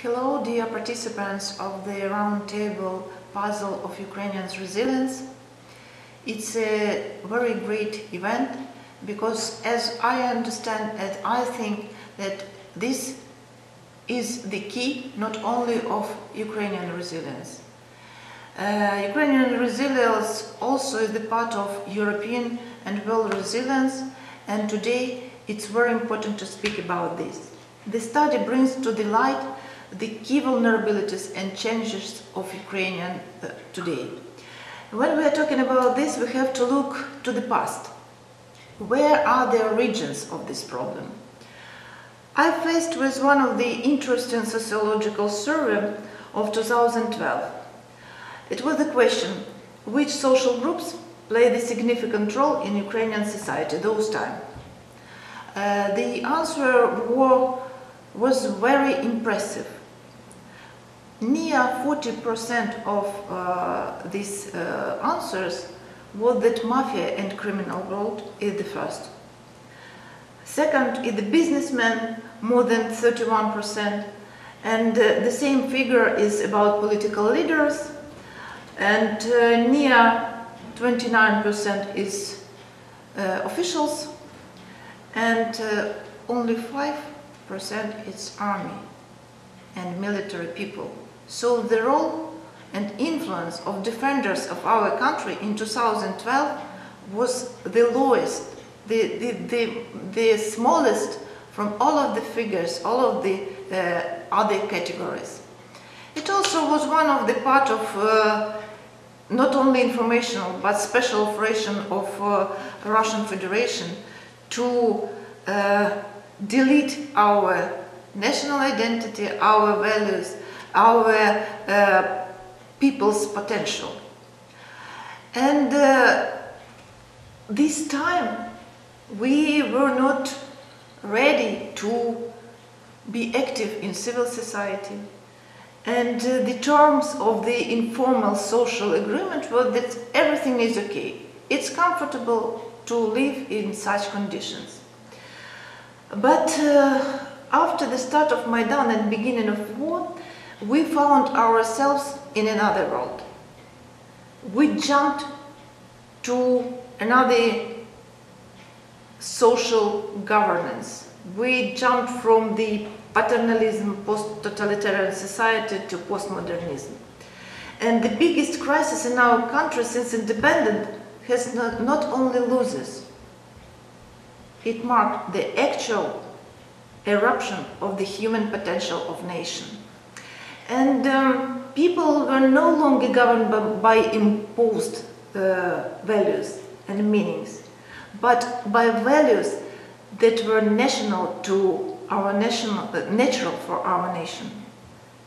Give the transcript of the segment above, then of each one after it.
Hello, dear participants of the roundtable puzzle of Ukrainians' resilience. It's a very great event because, as I understand it, I think that this is the key not only of Ukrainian resilience. Ukrainian resilience also is the part of European and world resilience, and today it's very important to speak about this. The study brings to the light the key vulnerabilities and changes of Ukrainian today. When we are talking about this, we have to look to the past. Where are the origins of this problem? I faced with one of the interesting sociological survey of 2012. It was the question, which social groups play the significant role in Ukrainian society those times? The answer was very impressive. Near 40% of these answers was that mafia and criminal world is the first. Second is the businessman, more than 31%, and the same figure is about political leaders, and near 29% is officials, and only 5% is army and military people. So the role and influence of defenders of our country in 2012 was the lowest, the smallest from all of the figures, all of the other categories. It also was one of the part of not only informational but special operation of Russian Federation to delete our national identity, our values, our people's potential. And this time we were not ready to be active in civil society. And the terms of the informal social agreement were that everything is okay. It's comfortable to live in such conditions. But after the start of Maidan and beginning of war, we found ourselves in another world. We jumped to another social governance. We jumped from the paternalism, post-totalitarian society to postmodernism. And the biggest crisis in our country since independence has not only losers. It marked the actual eruption of the human potential of nation. And people were no longer governed by imposed values and meanings, but by values that were national to our natural for our nation.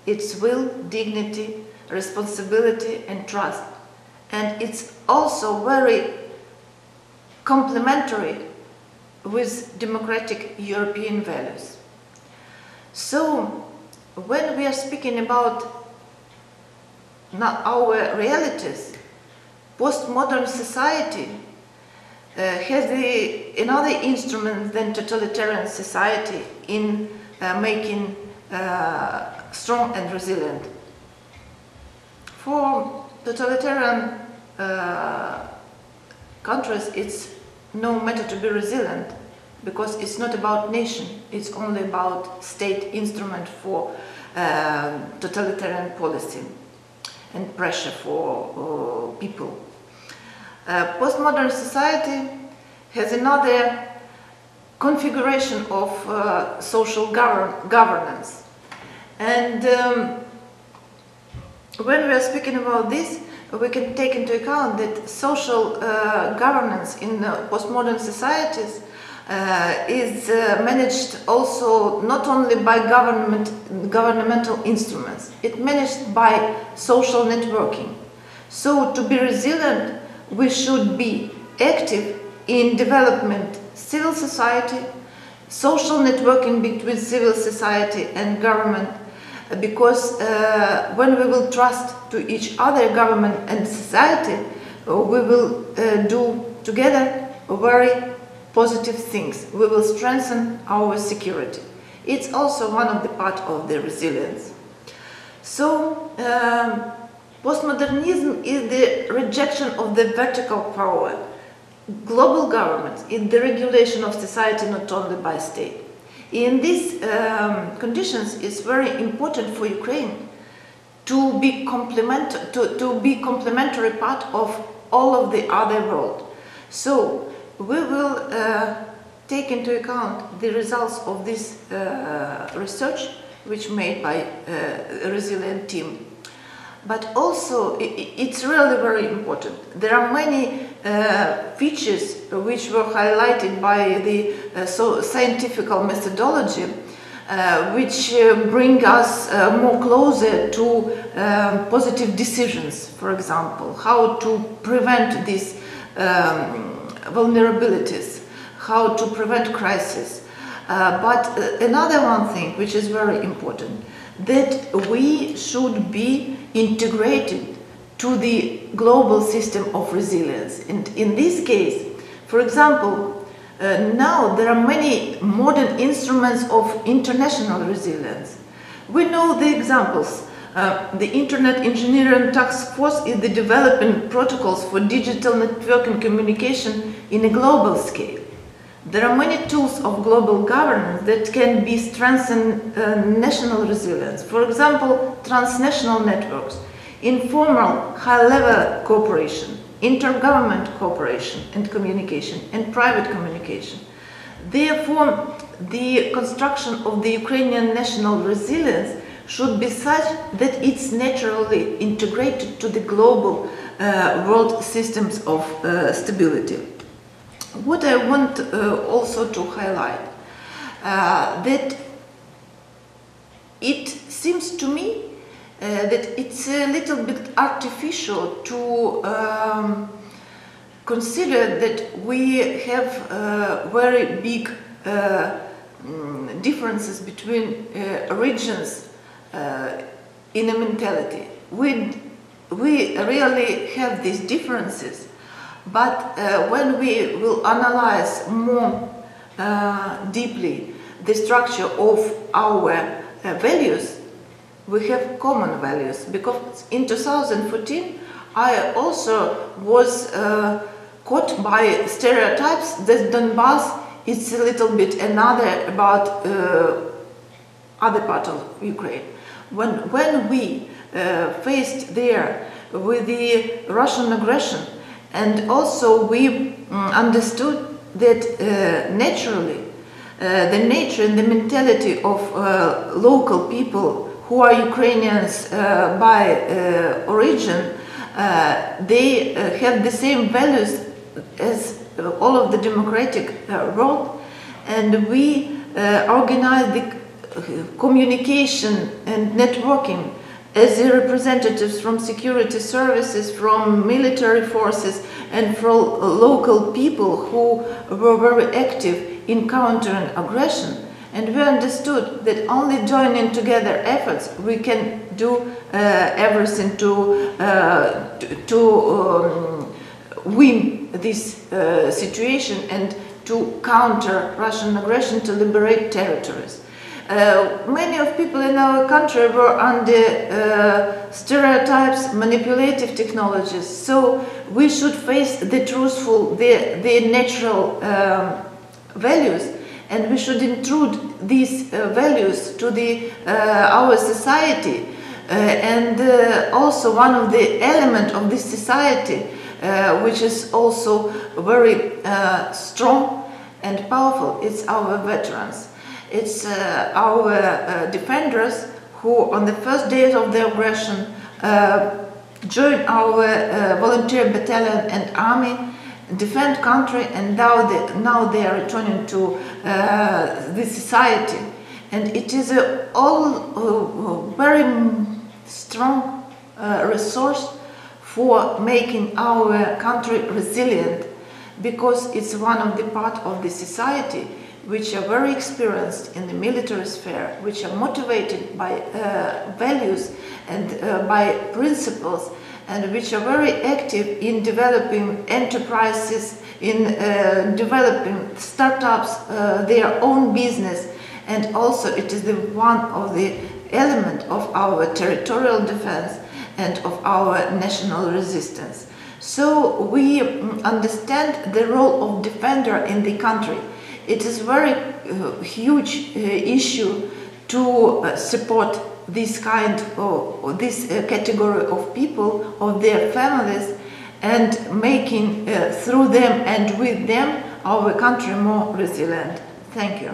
Its will, dignity, responsibility and trust. And it's also very complementary with democratic European values. So, when we are speaking about our realities, postmodern society has another instrument than totalitarian society in making strong and resilient. For totalitarian countries, it's no matter to be resilient because it's not about nation, it's only about state instrument for totalitarian policy and pressure for people. Postmodern society has another configuration of social governance. And when we are speaking about this, we can take into account that social governance in postmodern societies is managed also not only by governmental instruments, it's managed by social networking. So to be resilient, we should be active in development civil society, social networking between civil society and government, because when we will trust to each other, government and society, we will do together very positive things. We will strengthen our security. It's also one of the part of the resilience. So postmodernism is the rejection of the vertical power. Global government is the regulation of society not only by state. In these conditions, it's very important for Ukraine to be complementary part of all of the other world. So we will take into account the results of this research, which made by a resilient team. But also, it's really very important. There are many features which were highlighted by the scientific methodology, which bring us more closer to positive decisions, for example, how to prevent these vulnerabilities, how to prevent crisis. But another one thing which is very important, that we should be integrated to the global system of resilience. And in this case, for example, now there are many modern instruments of international resilience. We know the examples. The Internet Engineering Task Force is the developing protocols for digital networking communication in a global scale. There are many tools of global governance that can be strengthen national resilience. For example, transnational networks, informal high-level cooperation, intergovernment cooperation and communication, and private communication. Therefore, the construction of the Ukrainian national resilience should be such that it's naturally integrated to the global world systems of stability. What I want also to highlight, that it seems to me that it's a little bit artificial to consider that we have very big differences between regions in a mentality. We really have these differences, but when we will analyze more deeply the structure of our values, we have common values. Because in 2014, I also was caught by stereotypes that Donbass is a little bit another about other part of Ukraine. When we faced there with the Russian aggression, and also we understood that naturally the nature and the mentality of local people who are Ukrainians by origin, they have the same values as all of the democratic world, and we organize the communication and networking as the representatives from security services, from military forces, and from local people who were very active in countering aggression. And we understood that only joining together efforts we can do everything to win this situation and to counter Russian aggression, to liberate territories. Many of people in our country were under stereotypes, manipulative technologies, so we should face the truthful, the natural values, and we should intrude these values to our society. And also one of the elements of this society, which is also very strong and powerful, is our veterans. It's our defenders who, on the first days of the aggression, joined our volunteer battalion and army, defend country, and now they are returning to the society. And it is a very strong resource for making our country resilient, because it's one of the part of the society which are very experienced in the military sphere, which are motivated by values and by principles, and which are very active in developing enterprises, in developing startups, their own business. And also it is one of the element of our territorial defense and of our national resistance. So we understand the role of defender in the country. It is very huge issue to support this kind of this category of people, of their families, and making through them and with them our country more resilient. Thank you.